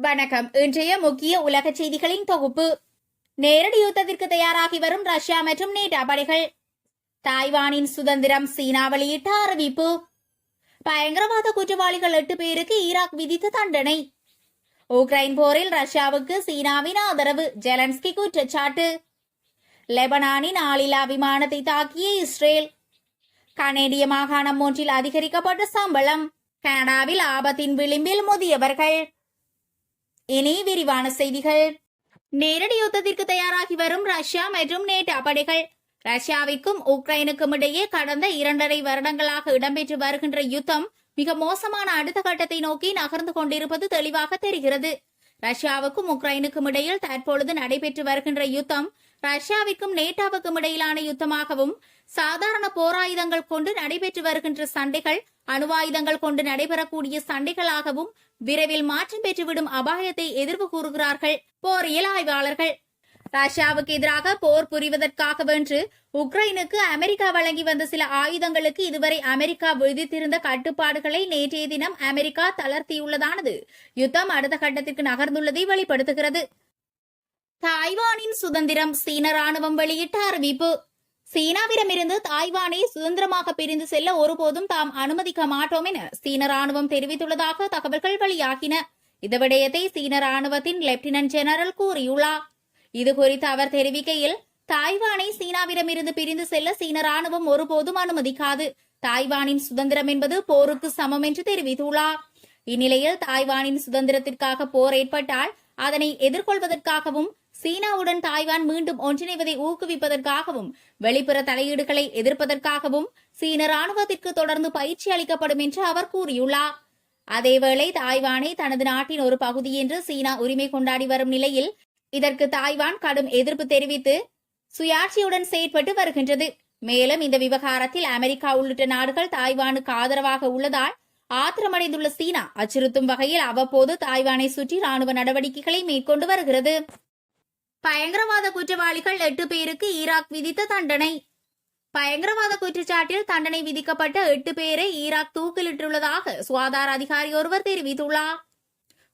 வணக்கம். இன்றைய முக்கிய உலக செய்திகளின் தொகுப்பு. நேரடி யுத்தத்திற்கு தயாராகி வரும் ரஷ்யா மற்றும் நேட்டோ படைகள். தாய்வானின் சுதந்திரம் சீனா வெளியிட்ட அறிவிப்பு. பயங்கரவாத குற்றவாளிகள் 8 பேருக்கு ஈராக் விதித்த தண்டனை. உக்ரைன் போரில் ரஷ்யாவுக்கு சீனாவின் ஆதரவு, ஜெலன்ஸ்கி குற்றச்சாட்டு. லெபனானின் ஆளில்லா விமானத்தை தாக்கிய இஸ்ரேல். கனேடிய மாகாணம் ஒன்றில் அதிகரிக்கப்பட்ட சம்பளம். கனடாவில் ஆபத்தின் விளிம்பில் முதியவர்கள். இனி விரிவான செய்திகள். நேரடி யுத்தத்திற்கு தயாராகி வரும் ரஷ்யா மற்றும் நேட்டோ படைகள். ரஷ்யாவிற்கும் உக்ரைனுக்கும் இடையே கடந்த 2.5 வருடங்களாக இடம்பெற்று வருகின்ற யுத்தம் மிக மோசமான அடுத்த கட்டத்தை நோக்கி நகர்ந்து கொண்டிருப்பது தெளிவாக தெரிகிறது. ரஷ்யாவுக்கும் உக்ரைனுக்கும் இடையில் தற்பொழுது நடைபெற்று வருகின்ற யுத்தம் ரஷ்யாவிற்கும் நேட்டோவுக்கும் இடையிலான யுத்தமாகவும், சாதாரண போராயுதங்கள் கொண்டு நடைபெற்று வருகின்ற சண்டைகள் அணுவாயுதங்கள் கொண்டு நடைபெறக்கூடிய சண்டைகளாகவும் விரைவில் மாற்றம் பெற்றுவிடும் அபாயத்தை எதிர்வு கூறுகிறார்கள் போரியல் ஆய்வாளர்கள். ரஷ்யாவுக்கு எதிராக போர் புரிவதற்காக வென்று உக்ரைனுக்கு அமெரிக்கா வழங்கி வந்த சில ஆயுதங்களுக்கு இதுவரை அமெரிக்கா விதித்திருந்த கட்டுப்பாடுகளை நேற்றைய தினம் அமெரிக்கா தளர்த்தியுள்ளதானது யுத்தம் அடுத்த கட்டத்திற்கு நகர்ந்துள்ளதை வெளிப்படுத்துகிறது. தாய்வானின் சுதந்திரம் சீன ராணுவம் வெளியிட்ட அறிவிப்பு. சீனாவிடமிருந்து தாய்வானை சுதந்திரமாக பிரிந்து செல்ல ஒருபோதும் தாம் அனுமதிக்க மாட்டோம் என சீன ராணுவம் தெரிவித்துள்ளதாக தகவல்கள் வெளியாகின. இந்த விடயத்தை சீன ராணுவத்தின் லெப்டினன்ட் ஜெனரல் கூறியுள்ளார். இதுகுறித்து அவர் தெரிவிக்கையில், தாய்வானை சீனாவிடமிருந்து பிரிந்து செல்ல சீன ராணுவம் ஒருபோதும் அனுமதிக்காது. தாய்வானின் சுதந்திரம் என்பது போருக்கு சமம் என்று தெரிவித்துள்ளார். இந்நிலையில் தாய்வானின் சுதந்திரத்திற்காக போர் ஏற்பட்டால் அதனை எதிர்கொள்வதற்காகவும், சீனாவுடன் தாய்வான் மீண்டும் ஒன்றிணைவதை ஊக்குவிப்பதற்காகவும், வெளிப்புற தலையீடுகளை எதிர்ப்பதற்காகவும் சீன ராணுவத்திற்கு தொடர்ந்து பயிற்சி அளிக்கப்படும் என்று அவர் கூறியுள்ளார். அதேவேளை தாய்வானை தனது நாட்டின் ஒரு பகுதி என்று சீனா உரிமை கொண்டாடி வரும் நிலையில் இதற்கு தாய்வான் கடும் எதிர்ப்பு தெரிவித்து சுயாட்சியுடன் செயற்பட்டு வருகின்றது. மேலும் இந்த விவகாரத்தில் அமெரிக்கா உள்ளிட்ட நாடுகள் தாய்வானுக்கு ஆதரவாக உள்ளதால் ஆத்திரமடைந்துள்ள சீனா அச்சுறுத்தும் வகையில் அவ்வப்போது தாய்வானை சுற்றி ராணுவ நடவடிக்கைகளை மேற்கொண்டு வருகிறது. பயங்கரவாத குற்றவாளிகள் 8 பேருக்கு ஈராக் விதித்த தண்டனை. பயங்கரவாத குற்றச்சாட்டில் தண்டனை விதிக்கப்பட்ட 8 பேரை ஈராக் தூக்கிலிட்டுள்ளதாக சுகாதார அதிகாரி ஒருவர் தெரிவித்துள்ளார்.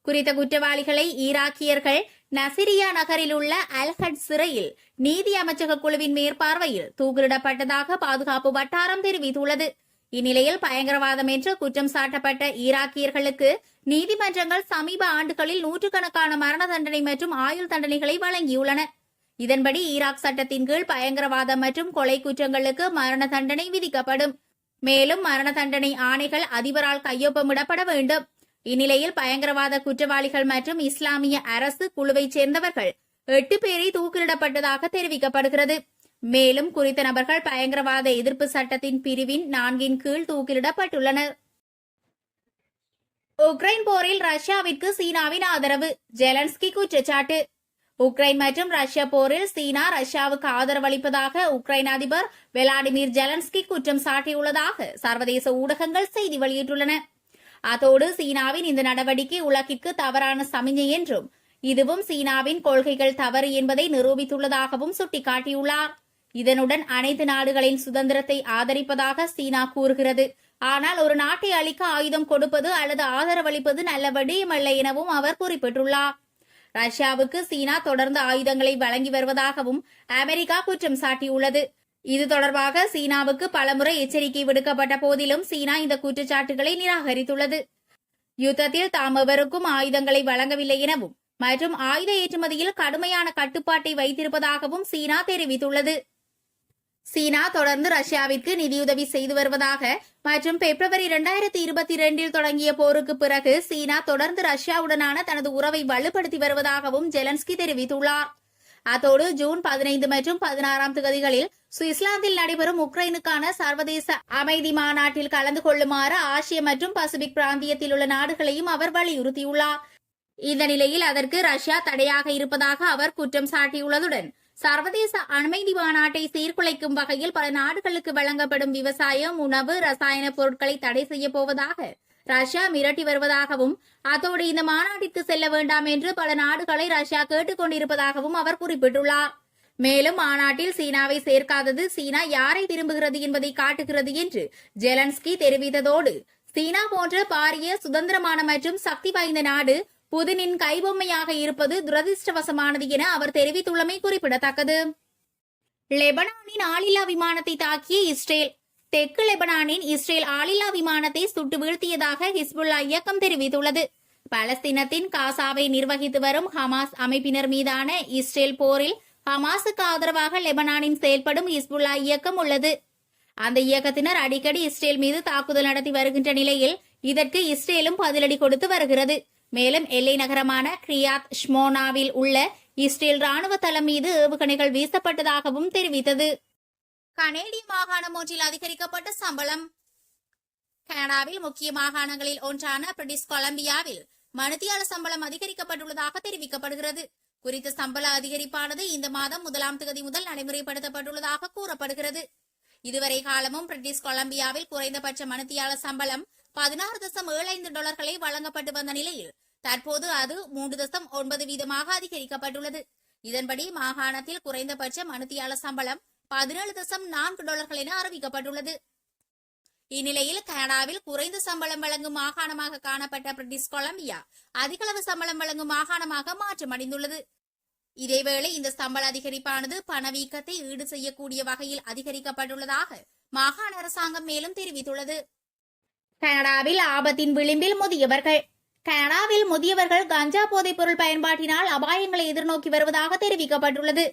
குறித்த குற்றவாளிகளை ஈராக்கியர்கள் நசிரியா நகரில் உள்ள அல்ஹட் சிறையில் நீதி அமைச்சக குழுவின் மேற்பார்வையில் தூக்கிலிடப்பட்டதாக பாதுகாப்பு வட்டாரம் தெரிவித்துள்ளது. இந்நிலையில் பயங்கரவாதம் என்று குற்றம் சாட்டப்பட்ட ஈராக்கியர்களுக்கு நீதிமன்றங்கள் சமீப ஆண்டுகளில் நூற்றுக்கணக்கான மரண தண்டனை மற்றும் ஆயுள் தண்டனைகளை வழங்கியுள்ளன. இதன்படி ஈராக் சட்டத்தின் கீழ் பயங்கரவாதம் மற்றும் கொலை குற்றங்களுக்கு மரண தண்டனை விதிக்கப்படும். மேலும் மரண தண்டனை ஆணைகள் அதிபரால் கையொப்பமிடப்பட வேண்டும். இந்நிலையில் பயங்கரவாத குற்றவாளிகள் மற்றும் இஸ்லாமிய அரசு குழுவைச் சேர்ந்தவர்கள் 8 பேரை தூக்கிலிடப்பட்டதாக தெரிவிக்கப்படுகிறது. மேலும் குறித்த நபர்கள் பயங்கரவாத எதிர்ப்பு சட்டத்தின் பிரிவின் 4 கீழ் தூக்கிலிடப்பட்டுள்ளனர். உக்ரைன் போரில் ரஷ்யாவிற்கு சீனாவின் ஆதரவு, ஜெலன்ஸ்கி குற்றச்சாட்டு. உக்ரைன் மற்றும் ரஷ்யா போரில் சீனா ரஷ்யாவுக்கு ஆதரவளிப்பதாக உக்ரைன் அதிபர் விளாடிமிர் ஜெலன்ஸ்கி குற்றம் சாட்டியுள்ளதாக சர்வதேச ஊடகங்கள் செய்தி வெளியிட்டுள்ளன. அதோடு சீனாவின் இந்த நடவடிக்கை உலகிற்கு தவறான சமிஞ்சை என்றும், இதுவும் சீனாவின் கொள்கைகள் தவறு என்பதை நிரூபித்துள்ளதாகவும் சுட்டிக்காட்டியுள்ளார். இதனுடன் அனைத்து நாடுகளின் சுதந்திரத்தை ஆதரிப்பதாக சீனா கூறுகிறது. ஆனால் ஒரு நாட்டை அழிக்க ஆயுதம் கொடுப்பது அல்லது ஆதரவளிப்பது நல்ல விடயமல்ல எனவும் அவர் குறிப்பிட்டுள்ளார். ரஷ்யாவுக்கு சீனா தொடர்ந்து ஆயுதங்களை வழங்கி வருவதாகவும் அமெரிக்கா குற்றம் சாட்டியுள்ளது. இது தொடர்பாக சீனாவுக்கு பலமுறை எச்சரிக்கை விடுக்கப்பட்ட போதிலும் சீனா இந்த குற்றச்சாட்டுகளை நிராகரித்துள்ளது. யுத்தத்தில் தாம் எவருக்கும் ஆயுதங்களை வழங்கவில்லை எனவும் மற்றும் ஆயுத ஏற்றுமதியில் கடுமையான கட்டுப்பாட்டை வைத்திருப்பதாகவும் சீனா தெரிவித்துள்ளது. சீனா தொடர்ந்து ரஷ்யாவிற்கு நிதியுதவி செய்து வருவதாக மற்றும் பிப்ரவரி 2022 தொடங்கிய போருக்கு பிறகு சீனா தொடர்ந்து ரஷ்யாவுடனான தனது உறவை வலுப்படுத்தி வருவதாகவும் ஜெலன்ஸ்கி தெரிவித்துள்ளார். அதோடு ஜூன் 15 மற்றும் 16 தேதிகளில் சுவிட்சர்லாந்தில் நடைபெறும் உக்ரைனுக்கான சர்வதேச அமைதி மாநாட்டில் கலந்து கொள்ளுமாறு ஆசிய மற்றும் பசிபிக் பிராந்தியத்தில் உள்ள நாடுகளையும் அவர் வலியுறுத்தியுள்ளார். இந்த நிலையில் அதற்கு ரஷ்யா தடையாக இருப்பதாக அவர் குற்றம் சாட்டியுள்ளதுடன் சர்வதேச அமைதி மாநாட்டை சீர்குலைக்கும் வகையில் பல நாடுகளுக்கு வழங்கப்படும் விவசாயம், உணவு, ரசாயன பொருட்களை தடை செய்யப் போவதாக ரஷ்யா மிரட்டி வருவதாகவும், அதோடு இந்த மாநாட்டிற்கு செல்ல வேண்டாம் என்று பல நாடுகளை ரஷ்யா கேட்டுக் கொண்டிருப்பதாகவும் அவர் குறிப்பிட்டுள்ளார். மேலும் மாநாட்டில் சீனாவை சேர்க்காதது சீனா யாரை விரும்புகிறது என்பதை காட்டுகிறது என்று ஜெலன்ஸ்கி தெரிவித்ததோடு, சீனா போன்ற பாரிய சுதந்திரமான மற்றும் சக்தி வாய்ந்த நாடு புதினின் கைபொம்மையாக இருப்பது துரதிருஷ்டவசமானது என அவர் தெரிவித்துள்ளமை குறிப்பிடத்தக்கது. லெபனானின் ஆளில்லா விமானத்தை தாக்கிய இஸ்ரேல். தெற்கு லெபனானின் இஸ்ரேல் ஆளில்லா விமானத்தை சுட்டு வீழ்த்தியதாக ஹிஸ்புல்லா இயக்கம் தெரிவித்துள்ளது. பாலஸ்தீனத்தின் காசாவை நிர்வகித்து வரும் ஹமாஸ் அமைப்பினர் மீதான இஸ்ரேல் போரில் ஹமாஸுக்கு ஆதரவாக லெபனானின் செயல்படும் ஹிஸ்புல்லா இயக்கம் உள்ளது. அந்த இயக்கத்தினர் அடிக்கடி இஸ்ரேல் மீது தாக்குதல் நடத்தி வருகின்ற நிலையில் இதற்கு இஸ்ரேலும் பதிலடி கொடுத்து வருகிறது. மேலும் எல்லை நகரமான கிரியாத் ஷ்மோனாவில் உள்ள இஸ்ரேல் ராணுவ தளம் மீது ஏவுகணைகள் வீசப்பட்டதாகவும் தெரிவித்தது. கனேடிய மாகாணம் ஒன்றில் அதிகரிக்கப்பட்ட சம்பளம். கனடாவில் முக்கிய மாகாணங்களில் ஒன்றான பிரிட்டிஷ் கொலம்பியாவில் மணித்தியால சம்பளம் அதிகரிக்கப்பட்டுள்ளதாக தெரிவிக்கப்படுகிறது. குறித்த சம்பள அதிகரிப்பானது இந்த மாதம் 1ஆம் தேதி முதல் நடைமுறைப்படுத்தப்பட்டுள்ளதாக கூறப்படுகிறது. இதுவரை காலமும் பிரிட்டிஷ் கொலம்பியாவில் குறைந்தபட்ச மணித்தியால சம்பளம் $16.75 வழங்கப்பட்டு வந்த நிலையில் தற்போது அது 3.9% அதிகரிக்கப்பட்டுள்ளது. இதன்படி மாகாணத்தில் குறைந்தபட்ச மணித்தியால சம்பளம் $17.4 என அறிவிக்கப்பட்டுள்ளது. இந்நிலையில் கனடாவில் குறைந்த சம்பளம் வழங்கும் மாகாணமாக காணப்பட்ட பிரிட்டிஷ் கொலம்பியா அதிகளவு சம்பளம் வழங்கும் மாகாணமாக மாற்றமடைந்துள்ளது. இதேவேளை இந்த சம்பள அதிகரிப்பானது பணவீக்கத்தை ஈடு செய்யக்கூடிய வகையில் அதிகரிக்கப்பட்டுள்ளதாக மாகாண அரசாங்கம் மேலும் தெரிவித்துள்ளது. கனடாவில் ஆபத்தின் விளிம்பில் முதியவர்கள். கனடாவில் முதியவர்கள் கஞ்சா போதைப் பொருள் பயன்பாட்டினால் அபாயங்களை எதிர்நோக்கி வருவதாக தெரிவிக்கப்பட்டுள்ளது.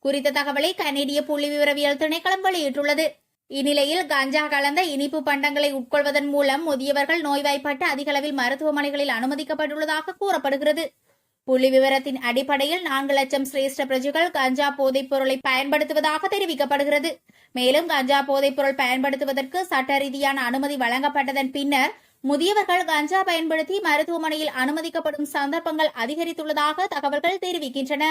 குறித்த தகவலை கனேடிய புள்ளிவிவரவியல் திணைக்களம் வெளியிட்டுள்ளது. இந்நிலையில் கஞ்சா கலந்த இனிப்பு பண்டங்களை உட்கொள்வதன் மூலம் முதியவர்கள் நோய்வாய்ப்பட்டு அதிகளவில் மருத்துவமனைகளில் அனுமதிக்கப்பட்டுள்ளதாக கூறப்படுகிறது. புள்ளி விவரத்தின் அடிப்படையில் 4 லட்சம் சிரேஷ்ட பிரஜைகள் கஞ்சா போதைப் பொருளை பயன்படுத்துவதாக தெரிவிக்கப்படுகிறது. மேலும் கஞ்சா போதைப் பொருள் பயன்படுத்துவதற்கு சட்ட ரீதியான அனுமதி வழங்கப்பட்டதன் பின்னர் முதியவர்கள் கஞ்சா பயன்படுத்தி மருத்துவமனையில் அனுமதிக்கப்படும் சந்தர்ப்பங்கள் அதிகரித்துள்ளதாக தகவல்கள் தெரிவிக்கின்றன.